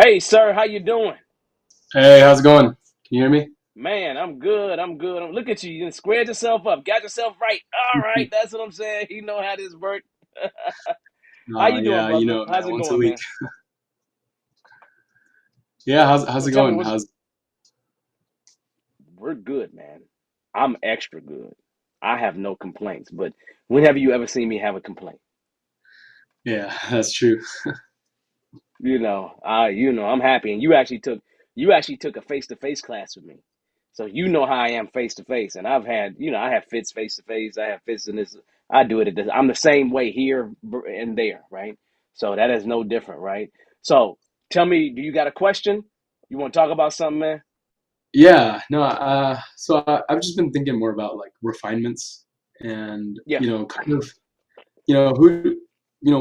Hey, sir, how you doing? Hey, how's it going? Can you hear me? Man, I'm good. I'm good. Look at you. You done squared yourself up. Got yourself right. All right. That's what I'm saying. You know how this works. How you doing, Yeah, you brother? know it, How's man. it Once a going, week. man? Yeah, how's Well, it tell me going? what's. How's We're good, man. I'm extra good. I have no complaints. But when have you ever seen me have a complaint? Yeah, that's true. I'm happy, and you actually took a face to face class with me, so you know how I am face to face. And I have fits face to face. I have fits in this. I do it at this. I'm the same way here and there, right? So that is no different, right? So tell me, do you got a question? You want to talk about something, man? Yeah, no, I've just been thinking more about like refinements and, Yeah. kind of, who,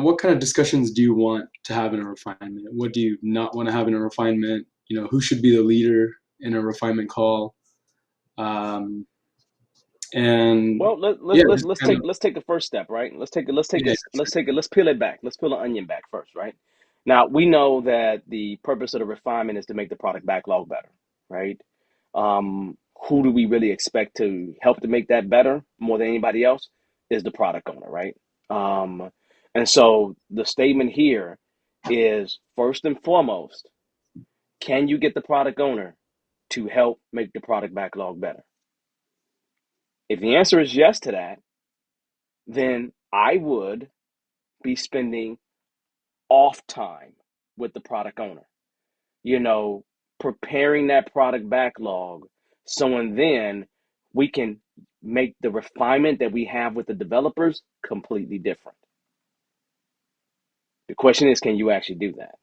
what kind of discussions do you want to have in a refinement? What do you not want to have in a refinement? Who should be the leader in a refinement call? Um, and Well, let yeah, let let's just let's kind take of, let's take the first step, right? yeah, Let's peel it back. Let's peel the onion back first, right? Now we know that the purpose of the refinement is to make the product backlog better, right? Who do we really expect to help to make that better more than anybody else is the product owner, right? Um, and so the statement here is first and foremost, can you get the product owner to help make the product backlog better? If the answer is yes to that, then I would be spending off time with the product owner, you know, preparing that product backlog. So, and then we can make the refinement that we have with the developers completely different. The question is, can you actually do that?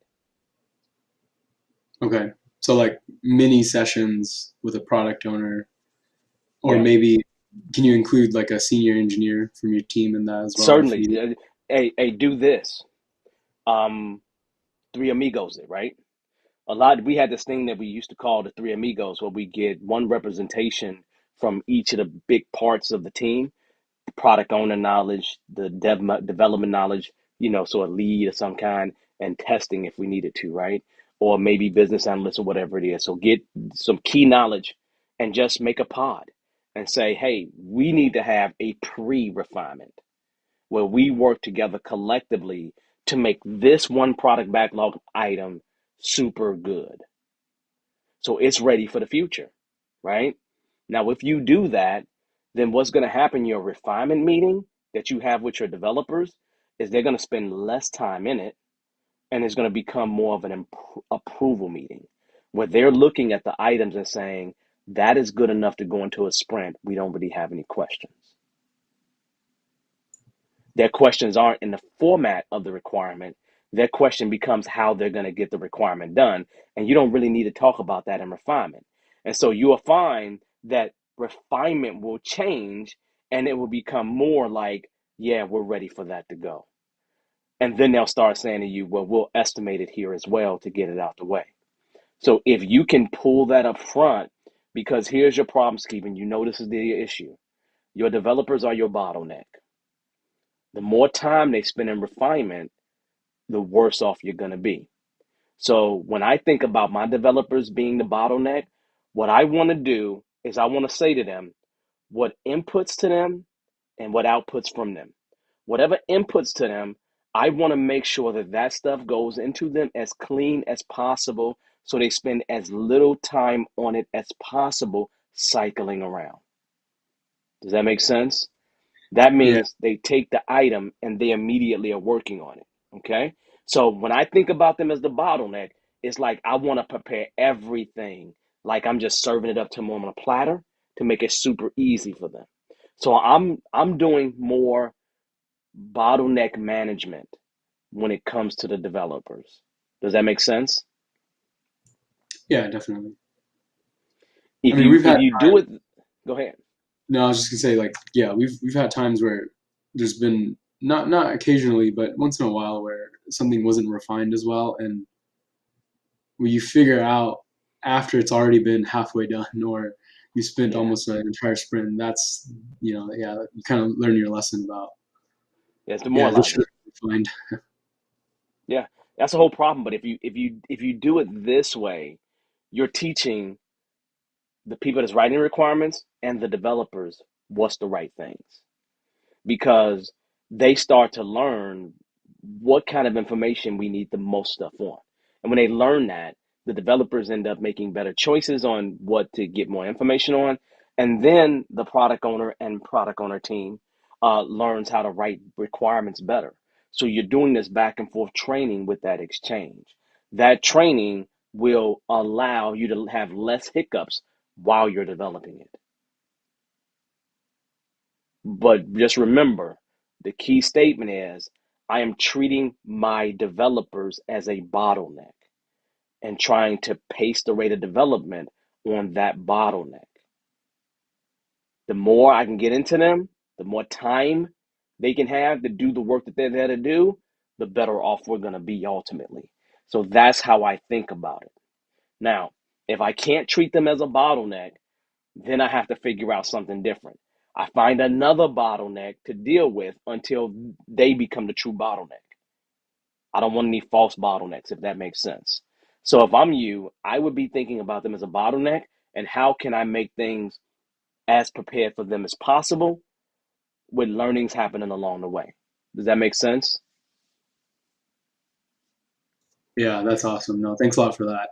okay. So like mini sessions with a product owner. Or Yeah, maybe can you include like a senior engineer from your team in that as well if certainly. you Hey, do this. Um, Three Amigos did, right? We had this thing that we used to call the Three Amigos, where we get one representation from each of the big parts of the team, product owner knowledge, the development knowledge, so a lead of some kind, and testing if we needed to, right? Or maybe business analyst or whatever it is. So get some key knowledge and just make a pod and say, hey, we need to have a pre-refinement where we work together collectively to make this one product backlog item super good. So it's ready for the future, right? Now, if you do that, then what's going to happen in your refinement meeting that you have with your developers is they're going to spend less time in it, and it's going to become more of an approval meeting where they're looking at the items and saying, that is good enough to go into a sprint. We don't really have any questions. Their questions aren't in the format of the requirement. Their question becomes how they're going to get the requirement done. And you don't really need to talk about that in refinement. And so you'll find that refinement will change and it will become more like, yeah, we're ready for that to go. And then they'll start saying to you, well, we'll estimate it here as well to get it out the way. So if you can pull that up front, because here's your problem, Stephen, you know this is the issue. Your developers are your bottleneck. The more time they spend in refinement, the worse off you're going to be. So when I think about my developers being the bottleneck, what I want to do is I want to say to them what inputs to them and what outputs from them. Whatever inputs to them, I want to make sure that that stuff goes into them as clean as possible so they spend as little time on it as possible cycling around. Does that make sense? That yeah. means they take the item and they immediately are working on it. Okay. So when I think about them as the bottleneck, it's like I want to prepare everything like I'm just serving it up to them on a platter to make it super easy for them. So I'm doing more bottleneck management when it comes to the developers. Does that make sense? Yeah, definitely. I If mean, you we've if had you do it, go ahead. no, I was just gonna say like yeah, we've had times where there's been not occasionally, but once in a while where something wasn't refined as well and when you figure out after it's already been halfway done or you spent Yeah. almost an entire sprint, that's yeah, you kind of learn your lesson about Yeah, it's yeah, this should demoralizing. have been refined. Yeah. That's the whole problem. But if you do it this way, you're teaching the people that's writing requirements and the developers what's the right things, because they start to learn what kind of information we need the most stuff on. And when they learn that, the developers end up making better choices on what to get more information on. And then the product owner and product owner team learns how to write requirements better. So you're doing this back and forth training with that exchange. That training will allow you to have less hiccups while you're developing it. But just remember, the key statement is I am treating my developers as a bottleneck and trying to pace the rate of development on that bottleneck. The more I can get into them, the more time they can have to do the work that they're there to do, the better off we're going to be ultimately. So that's how I think about it. Now, if I can't treat them as a bottleneck, then I have to figure out something different. I find another bottleneck to deal with until they become the true bottleneck. I don't want any false bottlenecks, if that makes sense. So if I'm you, I would be thinking about them as a bottleneck and how can I make things as prepared for them as possible with learnings happening along the way. Does that make sense? Yeah, that's awesome. No, thanks a lot for that.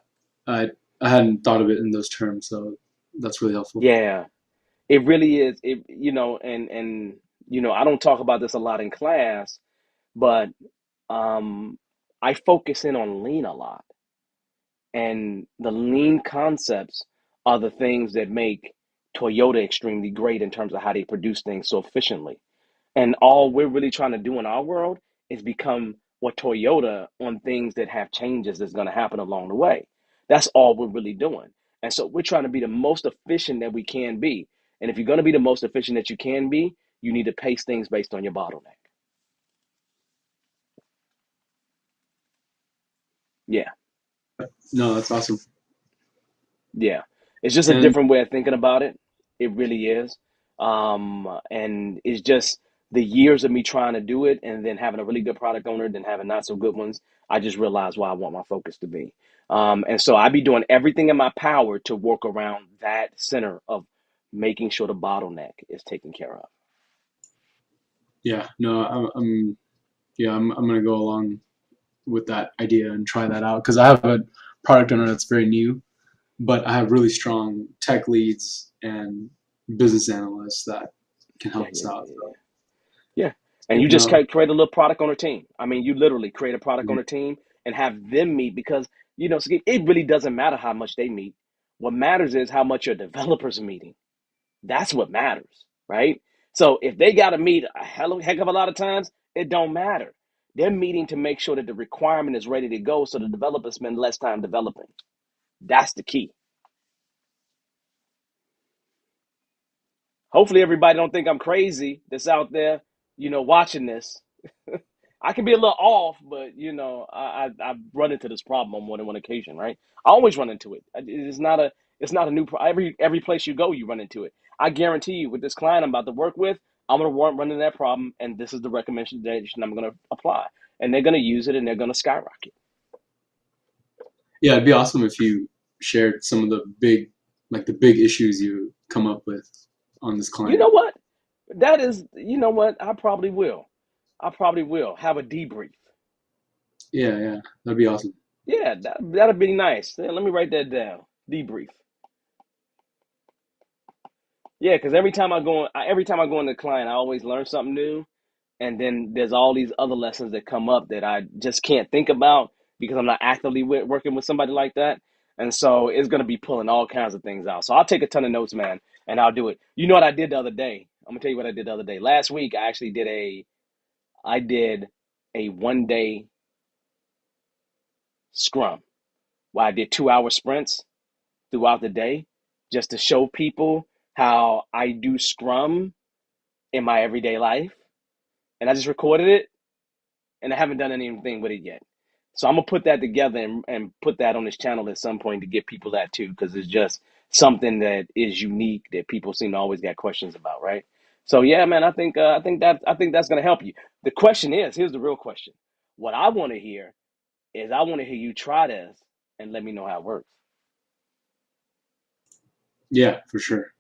I hadn't thought of it in those terms, so that's really helpful. Yeah, it really is. It, and I don't talk about this a lot in class, but um, I focus in on lean a lot. And the lean concepts are the things that make Toyota extremely great in terms of how they produce things so efficiently. And all we're really trying to do in our world is become what Toyota on things that have changes that's going to happen along the way. That's all we're really doing. And so we're trying to be the most efficient that we can be. And if you're going to be the most efficient that you can be, you need to pace things based on your bottleneck. Yeah. No, that's awesome. Yeah, it's just a And different way of thinking about it. It really is. And it's just the years of me trying to do it and then having a really good product owner, then having not so good ones. I just realized where I want my focus to be. And so I be doing everything in my power to work around that center of making sure the bottleneck is taken care of. yeah, no, I'm gonna go along with that idea and try that out because I have a product owner that's very new, but I have really strong tech leads and business analysts that can Yeah, help us yeah, out. yeah, yeah. So, Yeah. And so you just no, create a little product on a team. I mean, you literally create a product on mhm, a team and have them meet because, it really doesn't matter how much they meet. What matters is how much your developers are meeting. That's what matters, right? So if they got to meet a heck of a lot of times, it don't matter. They're meeting to make sure that the requirement is ready to go so the developers spend less time developing. That's the key. Hopefully everybody don't think I'm crazy that's out there, watching this. I can be a little off, but I've run into this problem on more than one occasion, right? I always run into it. It's not a new every place you go, you run into it. I guarantee you, with this client I'm about to work with, I'm gonna run into that problem, and this is the recommendation I'm gonna apply, and they're gonna use it, and they're gonna skyrocket. yeah, it'd be awesome if you shared some of the big issues you come up with on this You client. know what? That is, you know what? I probably will. I probably will have a debrief. Yeah, yeah, that'd be awesome. Yeah, that'll be nice. Yeah, let me write that down. Debrief. Yeah, because every time I go into the client, I always learn something new, and then there's all these other lessons that come up that I just can't think about because I'm not actively working with somebody like that, and so it's gonna be pulling all kinds of things out. So I'll take a ton of notes, man, and I'll do it. You know what I did the other day? I'm gonna tell you what I did the other day. Last week, I did a 1 day scrum where I did 2 hour sprints throughout the day just to show people how I do scrum in my everyday life, and I just recorded it, and I haven't done anything with it yet. So I'm gonna put that together and put that on this channel at some point to give people that too, because it's just something that is unique that people seem to always got questions about, right? So yeah, man, I think that's gonna help you. The question is, here's the real question: what I want to hear is I want to hear you try this and let me know how it works. Yeah, for sure.